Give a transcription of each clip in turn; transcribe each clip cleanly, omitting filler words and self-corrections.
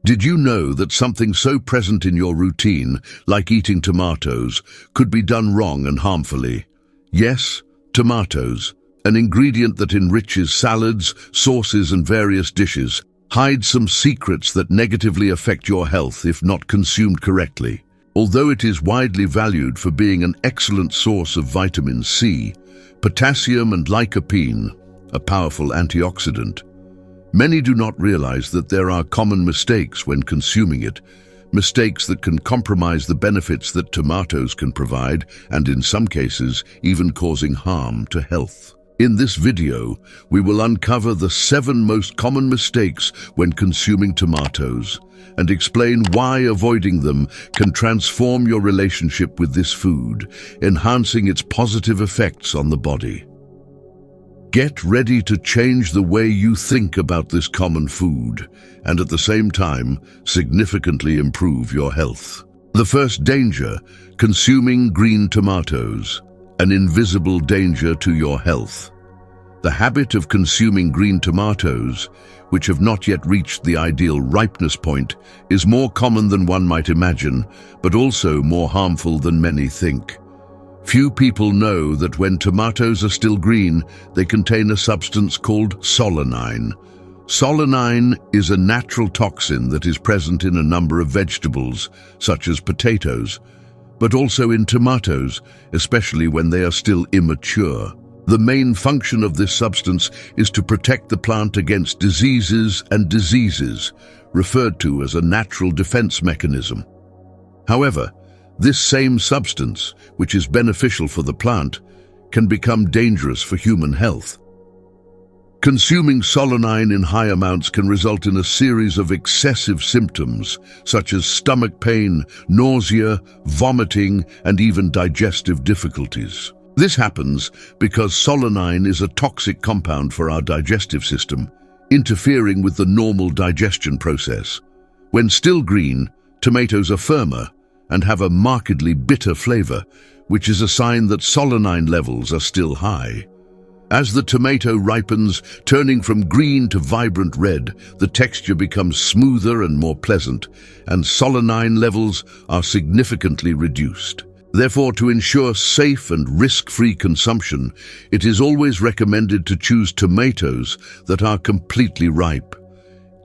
Did you know that something so present in your routine, like eating tomatoes, could be done wrong and harmfully? Yes, tomatoes, an ingredient that enriches salads, sauces, and various dishes, hides some secrets that negatively affect your health if not consumed correctly. Although it is widely valued for being an excellent source of vitamin C, potassium and lycopene, a powerful antioxidant, many do not realize that there are common mistakes when consuming it, mistakes that can compromise the benefits that tomatoes can provide, and in some cases, even causing harm to health. In this video, we will uncover the 7 most common mistakes when consuming tomatoes and explain why avoiding them can transform your relationship with this food, enhancing its positive effects on the body. Get ready to change the way you think about this common food and at the same time significantly improve your health. The first danger: consuming green tomatoes, an invisible danger to your health. The habit of consuming green tomatoes, which have not yet reached the ideal ripeness point, is more common than one might imagine, but also more harmful than many think. Few people know that when tomatoes are still green, they contain a substance called solanine. Solanine is a natural toxin that is present in a number of vegetables, such as potatoes, but also in tomatoes, especially when they are still immature. The main function of this substance is to protect the plant against diseases, referred to as a natural defense mechanism. However, this same substance, which is beneficial for the plant, can become dangerous for human health. Consuming solanine in high amounts can result in a series of excessive symptoms, such as stomach pain, nausea, vomiting, and even digestive difficulties. This happens because solanine is a toxic compound for our digestive system, interfering with the normal digestion process. When still green, tomatoes are firmer and have a markedly bitter flavor, which is a sign that solanine levels are still high. As the tomato ripens, turning from green to vibrant red, the texture becomes smoother and more pleasant, and solanine levels are significantly reduced. Therefore, to ensure safe and risk-free consumption, it is always recommended to choose tomatoes that are completely ripe.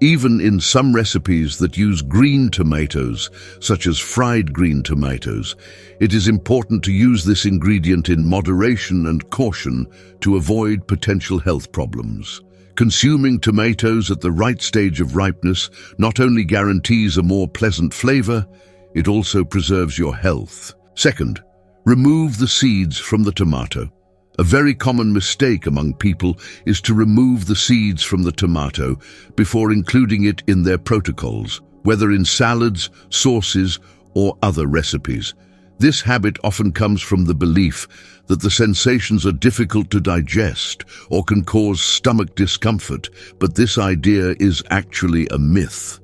Even in some recipes that use green tomatoes, such as fried green tomatoes, it is important to use this ingredient in moderation and caution to avoid potential health problems. Consuming tomatoes at the right stage of ripeness not only guarantees a more pleasant flavor, it also preserves your health. Second, remove the seeds from the tomato. A very common mistake among people is to remove the seeds from the tomato before including it in their protocols, whether in salads, sauces, or other recipes. This habit often comes from the belief that the sensations are difficult to digest or can cause stomach discomfort, but this idea is actually a myth.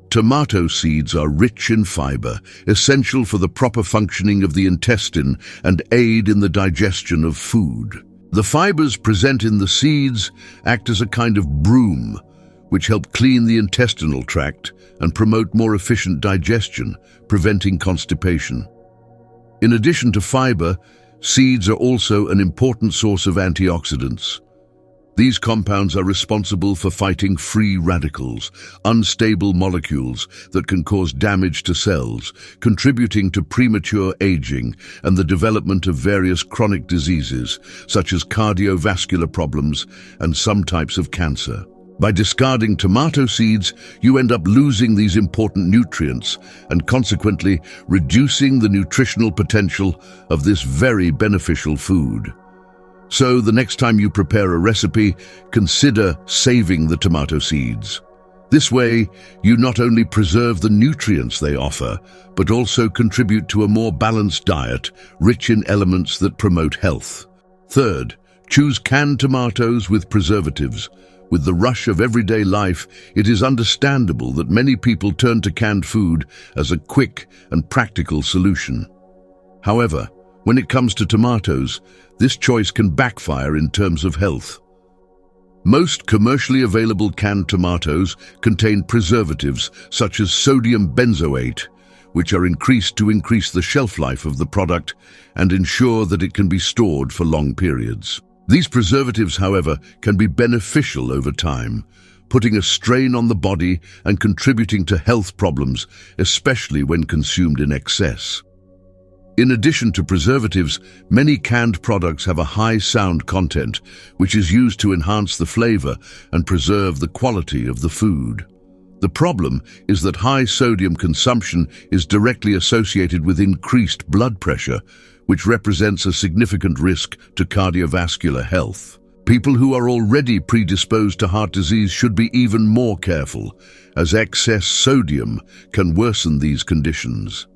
Tomato seeds are rich in fiber, essential for the proper functioning of the intestine and aid in the digestion of food. The fibers present in the seeds act as a kind of broom, which help clean the intestinal tract and promote more efficient digestion, preventing constipation. In addition to fiber, seeds are also an important source of antioxidants. These compounds are responsible for fighting free radicals, unstable molecules that can cause damage to cells, contributing to premature aging and the development of various chronic diseases, such as cardiovascular problems and some types of cancer. By discarding tomato seeds, you end up losing these important nutrients and consequently reducing the nutritional potential of this very beneficial food. So the next time you prepare a recipe, consider saving the tomato seeds. This way, you not only preserve the nutrients they offer, but also contribute to a more balanced diet, rich in elements that promote health. Third, choose canned tomatoes with preservatives. With the rush of everyday life, it is understandable that many people turn to canned food as a quick and practical solution. However, when it comes to tomatoes, this choice can backfire in terms of health. Most commercially available canned tomatoes contain preservatives such as sodium benzoate, which are increased to increase the shelf life of the product and ensure that it can be stored for long periods. These preservatives, however, can be beneficial over time, putting a strain on the body and contributing to health problems, especially when consumed in excess. In addition to preservatives, many canned products have a high sound content, which is used to enhance the flavor and preserve the quality of the food. The problem is that high sodium consumption is directly associated with increased blood pressure, which represents a significant risk to cardiovascular health. People who are already predisposed to heart disease should be even more careful, as excess sodium can worsen these conditions.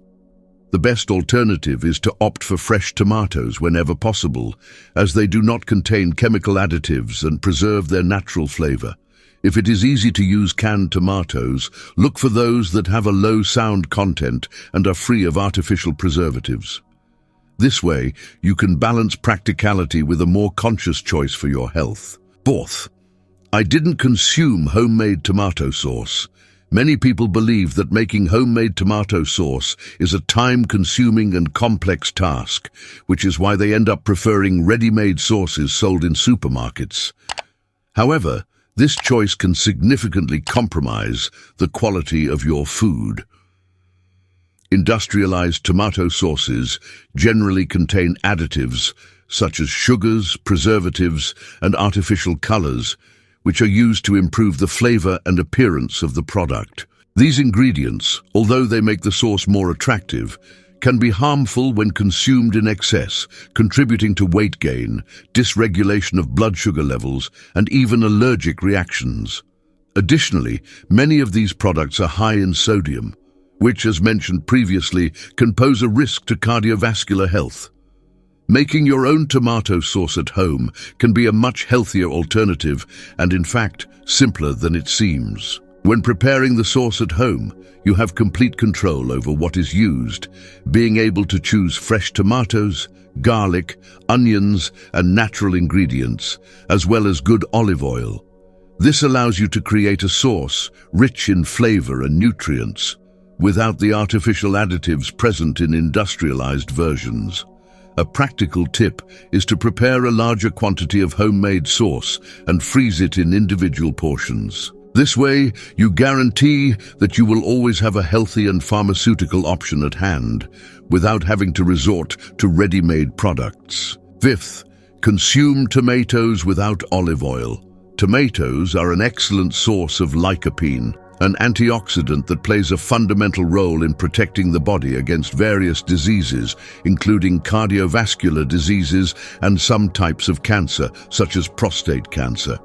The best alternative is to opt for fresh tomatoes whenever possible, as they do not contain chemical additives and preserve their natural flavor. If it is easy to use canned tomatoes, look for those that have a low sound content and are free of artificial preservatives. This way, you can balance practicality with a more conscious choice for your health. Fourth, I didn't consume homemade tomato sauce. Many people believe that making homemade tomato sauce is a time-consuming and complex task, which is why they end up preferring ready-made sauces sold in supermarkets. However, this choice can significantly compromise the quality of your food. Industrialized tomato sauces generally contain additives such as sugars, preservatives, and artificial colors, which are used to improve the flavor and appearance of the product. These ingredients, although they make the sauce more attractive, can be harmful when consumed in excess, contributing to weight gain, dysregulation of blood sugar levels, and even allergic reactions. Additionally, many of these products are high in sodium, which, as mentioned previously, can pose a risk to cardiovascular health. Making your own tomato sauce at home can be a much healthier alternative and, in fact, simpler than it seems. When preparing the sauce at home, you have complete control over what is used, being able to choose fresh tomatoes, garlic, onions, and natural ingredients, as well as good olive oil. This allows you to create a sauce rich in flavor and nutrients, without the artificial additives present in industrialized versions. A practical tip is to prepare a larger quantity of homemade sauce and freeze it in individual portions. This way, you guarantee that you will always have a healthy and pharmaceutical option at hand, without having to resort to ready-made products. Fifth, consume tomatoes without olive oil. Tomatoes are an excellent source of lycopene, an antioxidant that plays a fundamental role in protecting the body against various diseases, including cardiovascular diseases and some types of cancer, such as prostate cancer.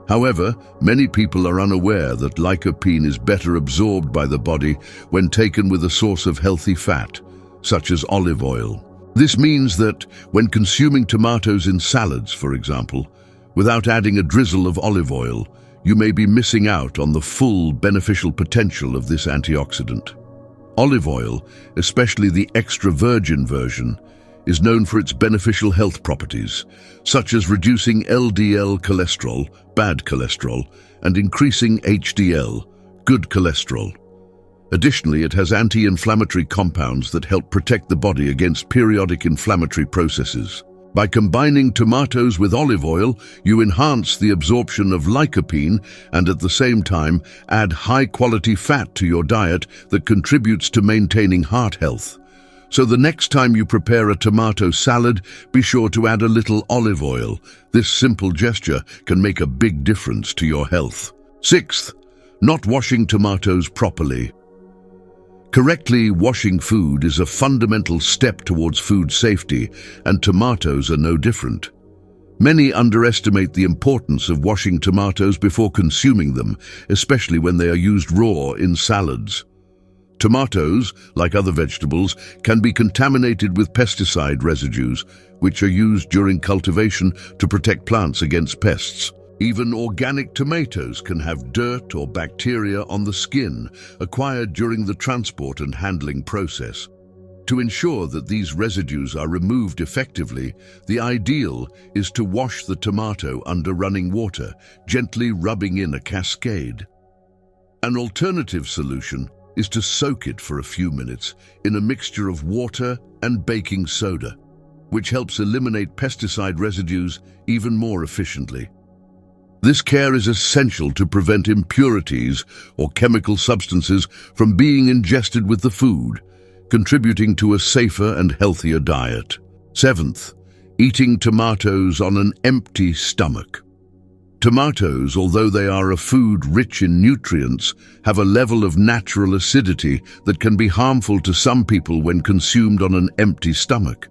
However, many people are unaware that lycopene is better absorbed by the body when taken with a source of healthy fat, such as olive oil. This means that when consuming tomatoes in salads, for example, without adding a drizzle of olive oil, you may be missing out on the full beneficial potential of this antioxidant. Olive oil, especially the extra virgin version, is known for its beneficial health properties, such as reducing LDL cholesterol, bad cholesterol, and increasing HDL, good cholesterol. Additionally, it has anti-inflammatory compounds that help protect the body against periodic inflammatory processes. By combining tomatoes with olive oil, you enhance the absorption of lycopene and at the same time add high-quality fat to your diet that contributes to maintaining heart health. So the next time you prepare a tomato salad, be sure to add a little olive oil. This simple gesture can make a big difference to your health. Sixth, not washing tomatoes properly. Correctly washing food is a fundamental step towards food safety, and tomatoes are no different. Many underestimate the importance of washing tomatoes before consuming them, especially when they are used raw in salads. Tomatoes, like other vegetables, can be contaminated with pesticide residues, which are used during cultivation to protect plants against pests. Even organic tomatoes can have dirt or bacteria on the skin, acquired during the transport and handling process. To ensure that these residues are removed effectively, the ideal is to wash the tomato under running water, gently rubbing in a cascade. An alternative solution is to soak it for a few minutes in a mixture of water and baking soda, which helps eliminate pesticide residues even more efficiently. This care is essential to prevent impurities or chemical substances from being ingested with the food, contributing to a safer and healthier diet. Seventh, eating tomatoes on an empty stomach. Tomatoes, although they are a food rich in nutrients, have a level of natural acidity that can be harmful to some people when consumed on an empty stomach.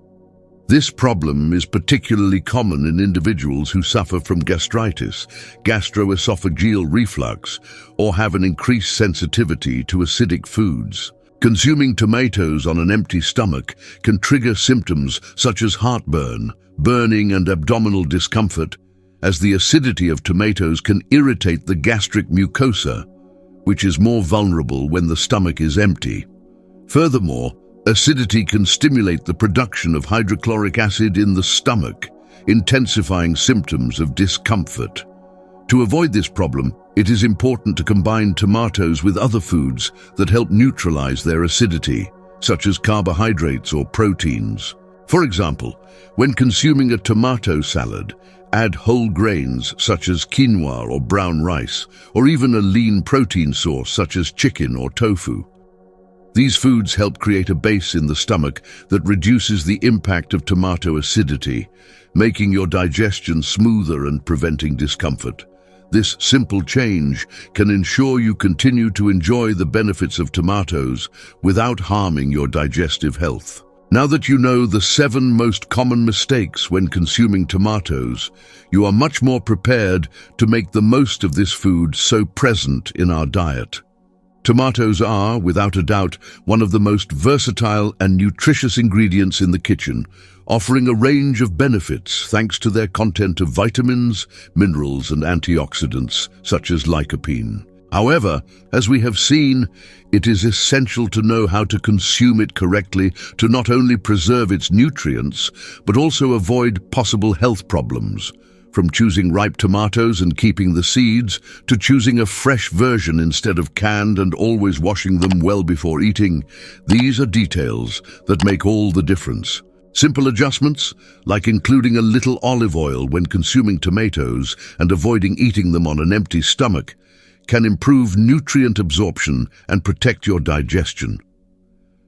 This problem is particularly common in individuals who suffer from gastritis, gastroesophageal reflux, or have an increased sensitivity to acidic foods. Consuming tomatoes on an empty stomach can trigger symptoms such as heartburn, burning, and abdominal discomfort, as the acidity of tomatoes can irritate the gastric mucosa, which is more vulnerable when the stomach is empty. Furthermore, acidity can stimulate the production of hydrochloric acid in the stomach, intensifying symptoms of discomfort. To avoid this problem, it is important to combine tomatoes with other foods that help neutralize their acidity, such as carbohydrates or proteins. For example, when consuming a tomato salad, add whole grains such as quinoa or brown rice, or even a lean protein source such as chicken or tofu. These foods help create a base in the stomach that reduces the impact of tomato acidity, making your digestion smoother and preventing discomfort. This simple change can ensure you continue to enjoy the benefits of tomatoes without harming your digestive health. Now that you know the 7 most common mistakes when consuming tomatoes, you are much more prepared to make the most of this food so present in our diet. Tomatoes are, without a doubt, one of the most versatile and nutritious ingredients in the kitchen, offering a range of benefits thanks to their content of vitamins, minerals, and antioxidants, such as lycopene. However, as we have seen, it is essential to know how to consume it correctly to not only preserve its nutrients, but also avoid possible health problems. From choosing ripe tomatoes and keeping the seeds, to choosing a fresh version instead of canned and always washing them well before eating, these are details that make all the difference. Simple adjustments, like including a little olive oil when consuming tomatoes and avoiding eating them on an empty stomach, can improve nutrient absorption and protect your digestion.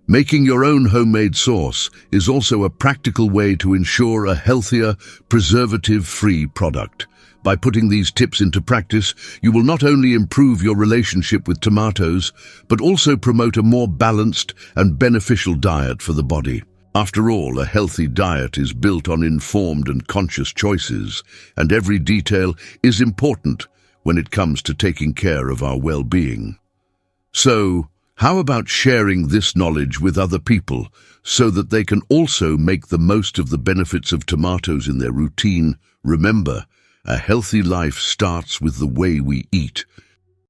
Making your own homemade sauce is also a practical way to ensure a healthier, preservative-free product. By putting these tips into practice, you will not only improve your relationship with tomatoes, but also promote a more balanced and beneficial diet for the body. After all, a healthy diet is built on informed and conscious choices, and every detail is important when it comes to taking care of our well-being. So, how about sharing this knowledge with other people so that they can also make the most of the benefits of tomatoes in their routine? Remember, a healthy life starts with the way we eat.